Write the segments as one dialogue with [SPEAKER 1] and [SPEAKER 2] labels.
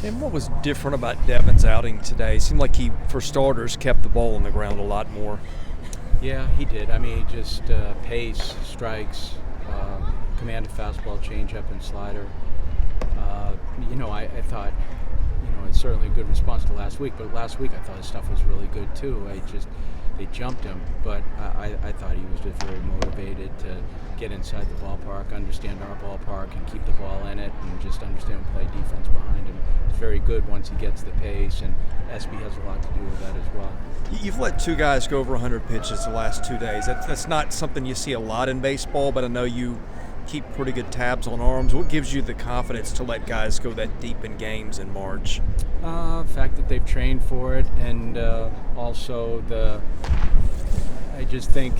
[SPEAKER 1] And what was different about Devon's outing today? It seemed like he, for starters, kept the ball on the ground a lot more.
[SPEAKER 2] Yeah, he did. I mean, just pace, strikes, commanded fastball, changeup, and slider. I thought, it's certainly a good response to last week, but last week I thought his stuff was really good too. They jumped him, but I thought he was just very motivated to get inside the ballpark, understand our ballpark, and keep the ball in it, and just understand and play defense behind him. It's very good once he gets the pace, and SB has a lot to do with that as well.
[SPEAKER 1] You've let two guys go over 100 pitches the last 2 days. That's not something you see a lot in baseball, but I know you keep pretty good tabs on arms. What gives you the confidence to let guys go that deep in games in March?
[SPEAKER 2] The fact that they've trained for it, and also I just think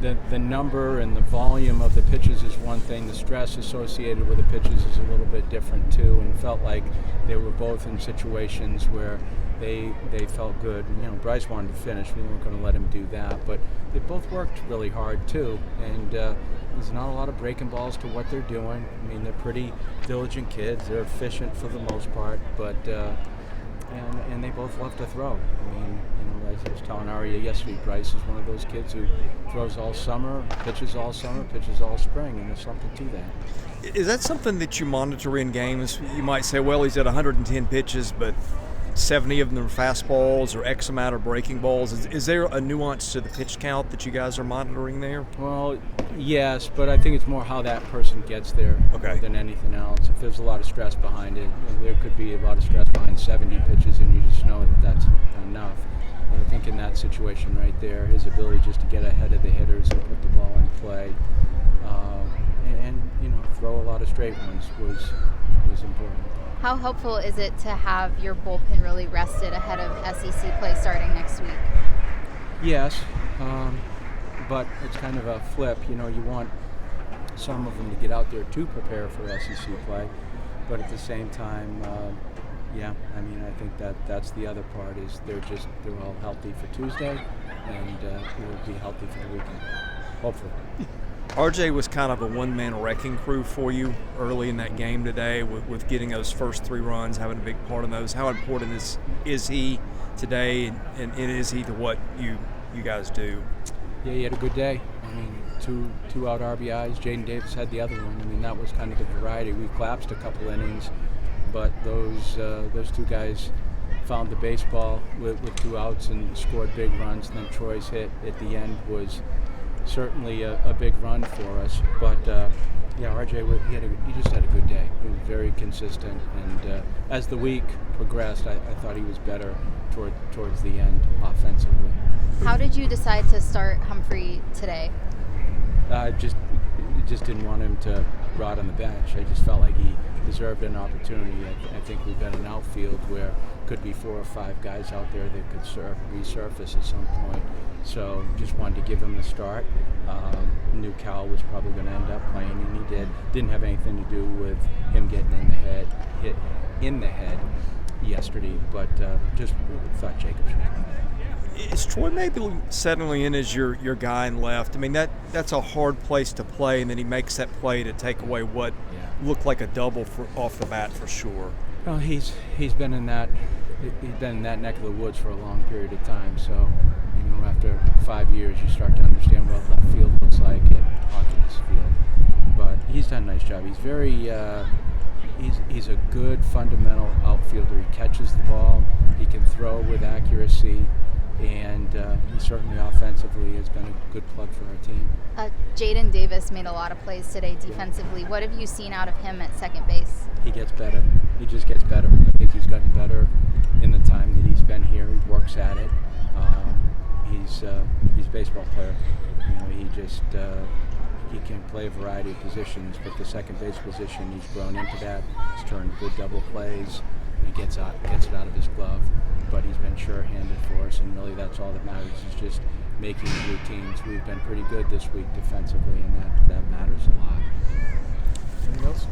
[SPEAKER 2] the number and the volume of the pitches is one thing. The stress associated with the pitches is a little bit different too, and felt like they were both in situations where they felt good. Bryce wanted to finish. We weren't going to let him do that, but they both worked really hard too, and there's not a lot of breaking balls to what they're doing. I mean, they're pretty diligent kids. They're efficient for the most part, but and they both love to throw. I mean, as I was telling Aria yesterday, Bryce is one of those kids who throws all summer, pitches all spring, and there's something to that.
[SPEAKER 1] Is that something that you monitor in games? You might say, well, he's at 110 pitches, but 70 of them are fastballs or X amount of breaking balls. Is there a nuance to the pitch count that you guys are monitoring there?
[SPEAKER 2] Well, yes, but I think it's more how that person gets there than anything else. If there's a lot of stress behind it, there could be a lot of stress behind 70 pitches, and you just know that that's enough. But I think in that situation right there, his ability just to get ahead of the hitters and put the ball in play, and throw a lot of straight ones was important.
[SPEAKER 3] How helpful is it to have your bullpen really rested ahead of SEC play starting next week?
[SPEAKER 2] Yes, but it's kind of a flip. You want some of them to get out there to prepare for SEC play, but at the same time, I think that's the other part is they're all healthy for Tuesday, and will be healthy for the weekend, hopefully.
[SPEAKER 1] RJ was kind of a one-man wrecking crew for you early in that game today with getting those first 3 runs, having a big part in those. How important is he today, and is he to what you guys do?
[SPEAKER 2] Yeah, he had a good day. I mean, two out RBIs. Jaden Davis had the other one. I mean, that was kind of the variety. We collapsed a couple innings, but those two guys found the baseball with 2 outs and scored big runs. And then Troy's hit at the end was certainly a big run for us, but RJ, he just had a good day. He was very consistent, and as the week progressed, I thought he was better towards the end offensively.
[SPEAKER 3] How did you decide to start Humphrey today?
[SPEAKER 2] Just didn't want him to rot on the bench. I just felt like he deserved an opportunity. I think we've got an outfield where could be 4 or 5 guys out there that could resurface at some point. So just wanted to give him the start. Knew Cal was probably going to end up playing, and he did. Didn't have anything to do with him getting hit in the head yesterday, but just thought Jacob should come.
[SPEAKER 1] Is Troy maybe settling in as your guy in left? I mean, that's a hard place to play, and then he makes that play to take away what looked like a double off the bat for sure.
[SPEAKER 2] Well, he's been in that neck of the woods for a long period of time. So, after 5 years, you start to understand what left field looks like at Hawkins Field. But he's done a nice job. He's very he's a good fundamental outfielder. He catches the ball. He can throw with accuracy. And he certainly offensively has been a good plug for our team.
[SPEAKER 3] Jaden Davis made a lot of plays today defensively. What have you seen out of him at second base?
[SPEAKER 2] He gets better. He just gets better. I think he's gotten better in the time that he's been here. He works at it. He's a baseball player. He can play a variety of positions, but the second base position, he's grown into that. He's turned good double plays. He gets it out of his glove. But he's been sure-handed for us, and really that's all that matters is just making routines. We've been pretty good this week defensively, and that matters a lot.
[SPEAKER 1] Anything else?